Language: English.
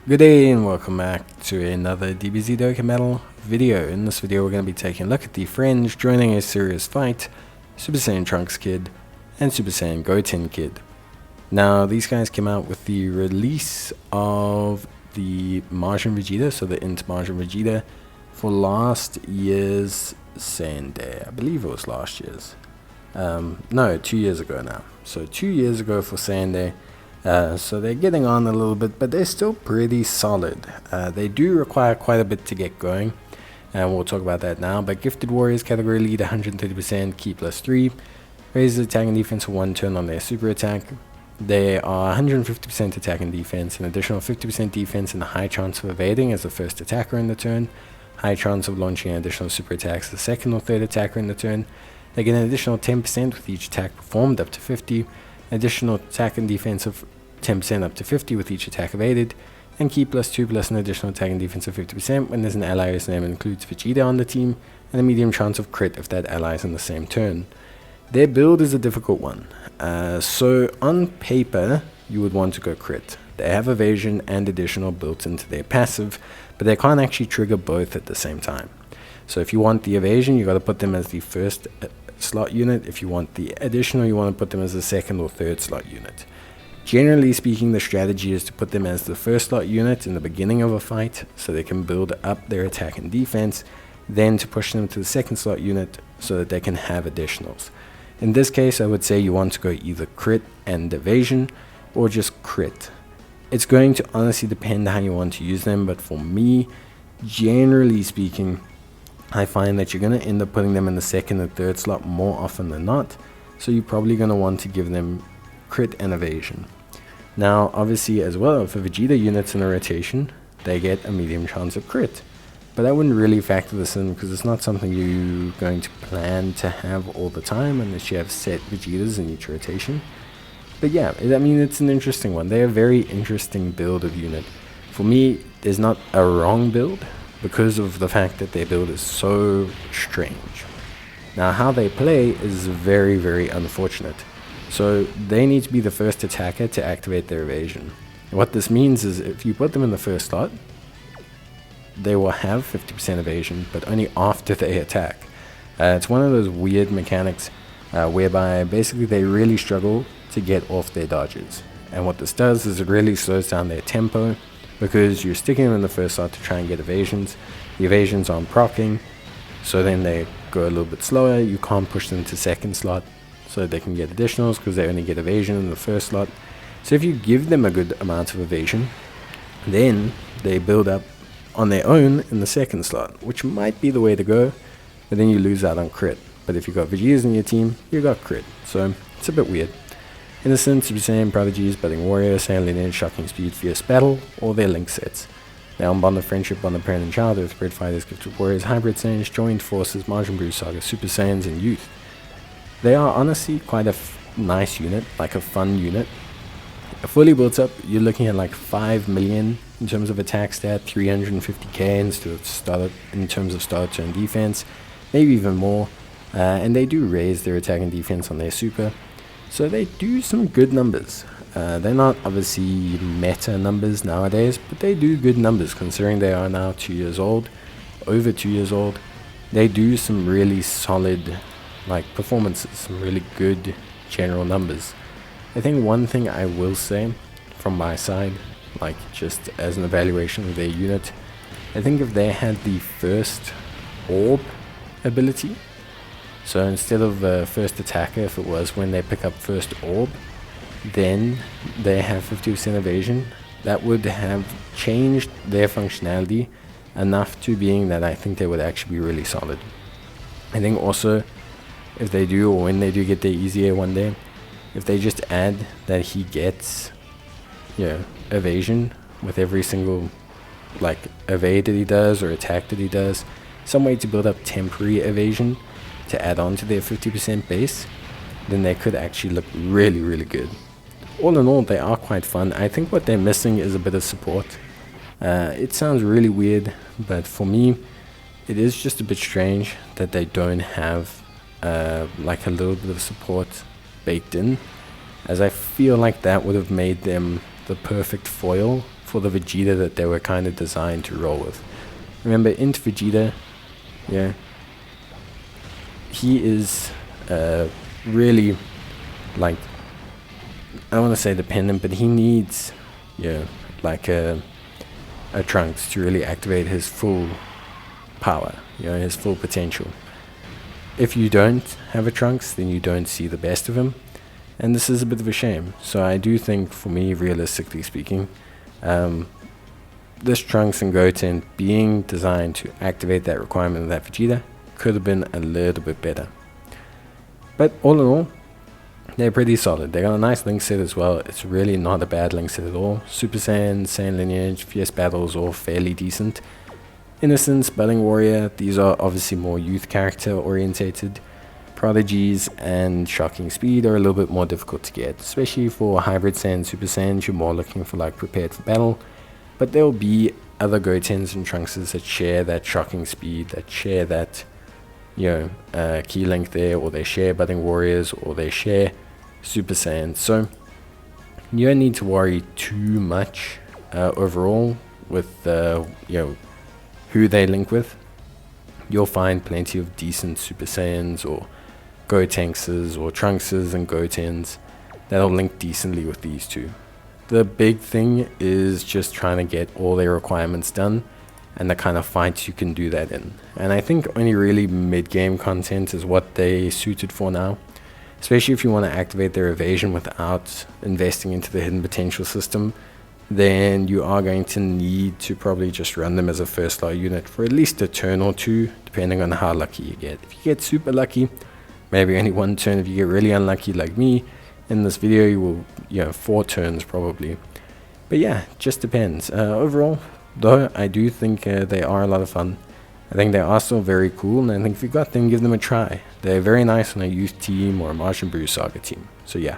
Good day and welcome back to another DBZ Dokkan Battle video. In this video we're going to be taking a look at the friends joining a serious fight, Super Saiyan Trunks Kid and Super Saiyan Goten Kid. Now these guys came out with the release of the Majin Vegeta, so the Int Majin Vegeta, for last year's Saiyan Day. I believe it was last year's. No, 2 years ago now. So 2 years ago for Saiyan Day. So they're getting on a little bit, but they're still pretty solid. They do require quite a bit to get going, and we'll talk about that now. But Gifted Warriors category lead 130%, key +3, raises attack and defense for 1 turn on their super attack. They are 150% attack and defense, an additional 50% defense, and a high chance of evading as the first attacker in the turn, high chance of launching an additional super attack as the second or third attacker in the turn. They get an additional 10% with each attack performed up to 50, additional attack and defense of 10% up to 50 with each attack evaded, and key +2 plus an additional attack and defense of 50% when there's an ally whose name includes Vegeta on the team, and a medium chance of crit if that ally is in the same turn. Their build is a difficult one, so on paper you would want to go crit. They have evasion and additional built into their passive, but they can't actually trigger both at the same time. So if you want the evasion, you got to put them as the first slot unit. If you want the additional, you want to put them as the second or third slot unit. Generally speaking, the strategy is to put them as the first slot unit in the beginning of a fight so they can build up their attack and defense, then to push them to the second slot unit so that they can have additionals. In this case, I would say you want to go either crit and evasion or just crit. It's going to honestly depend how you want to use them, but for me, generally speaking, I find that you're going to end up putting them in the second and third slot more often than not, so you're probably going to want to give them crit and evasion. Now obviously as well, for Vegeta units in a rotation, they get a medium chance of crit, but I wouldn't really factor this in because it's not something you're going to plan to have all the time unless you have set Vegetas in each rotation. But yeah, I mean, it's an interesting one. They're a very interesting build of unit. For me, there's not a wrong build because of the fact that their build is so strange. Now how they play is very, very unfortunate. So they need to be the first attacker to activate their evasion. And what this means is if you put them in the first slot, they will have 50% evasion, but only after they attack. It's one of those weird mechanics whereby basically they really struggle to get off their dodges. And what this does is it really slows down their tempo because you're sticking them in the first slot to try and get evasions. The evasions aren't proccing, so then they go a little bit slower. You can't push them to second slot so they can get additionals because they only get evasion in the first slot. So if you give them a good amount of evasion, then they build up on their own in the second slot, which might be the way to go, but then you lose out on crit. But if you've got Vegetas in your team, you got crit, so it's a bit weird. Innocent, Super Saiyan, Prodigies, Budding Warrior, Saiyan Lineage, Shocking Speed, Fierce Battle, or their link sets. They are Bond of Friendship, Bond of Parent and Child, Earthbred Fighters, Gifted Warriors, Hybrid Saiyans, Joined Forces, Majin Buu Saga, Super Saiyans, and Youth. They are honestly quite a nice unit, like a fun unit. Fully built up, you're looking at like 5 million in terms of attack stat, 350k in terms of start turn defense, maybe even more. And they do raise their attack and defense on their super. So they do some good numbers. They're not obviously meta numbers nowadays, but they do good numbers considering they are now 2 years old, over 2 years old. They do some really solid performances, some really good general numbers. I think one thing I will say from my side, just as an evaluation of their unit, I think if they had the first orb ability, so instead of first attacker, if it was when they pick up first orb, then they have 50% evasion, that would have changed their functionality enough to being that I think they would actually be really solid. I think also if they do, or when they do get their easier one day, if they just add that he gets evasion with every single evade that he does or attack that he does, some way to build up temporary evasion to add on to their 50% base, then they could actually look really, really good. All in all, they are quite fun. I think what they're missing is a bit of support. It sounds really weird, but for me, it is just a bit strange that they don't have a little bit of support baked in, as I feel like that would have made them the perfect foil for the Vegeta that they were kind of designed to roll with. Remember, into Vegeta, yeah, he is really, like, I don't want to say dependent, but he needs, yeah, like a Trunks to really activate his full power, you know, his full potential. If you don't have a Trunks, then you don't see the best of him, and this is a bit of a shame. So I do think, for me, realistically speaking, this Trunks and Goten being designed to activate that requirement of that Vegeta could have been a little bit better. But all in all, they're pretty solid. They got a nice link set as well. It's really not a bad link set at all. Super Saiyan, Saiyan Lineage, Fierce Battles, all fairly decent. Innocence, Budding Warrior, these are obviously more youth character orientated. Prodigies and Shocking Speed are a little bit more difficult to get, especially for Hybrid Saiyan, Super Saiyans. You're more looking for like prepared for battle. But there will be other Gotens and Trunkses that share that Shocking Speed, that share that, you know, key link there, or they share Budding Warriors, or they share Super Saiyan. So you don't need to worry too much overall with you know, who they link with. You'll find plenty of decent Super Saiyans or Gotenkses or Trunkses and Gotens that'll link decently with these two. The big thing is just trying to get all their requirements done and the kind of fights you can do that in. And I think only really mid-game content is what they suited for now, especially if you want to activate their evasion without investing into the hidden potential system. Then you are going to need to probably just run them as a first star unit for at least a turn or two, depending on how lucky you get. If you get super lucky, maybe only one turn. If you get really unlucky like me in this video, you will, you know, 4 turns probably. But yeah, just depends. Overall, though, I do think they are a lot of fun. I think they are still very cool, and I think if you got them, give them a try. They're very nice on a youth team or a Martian Brew Saga team. So yeah.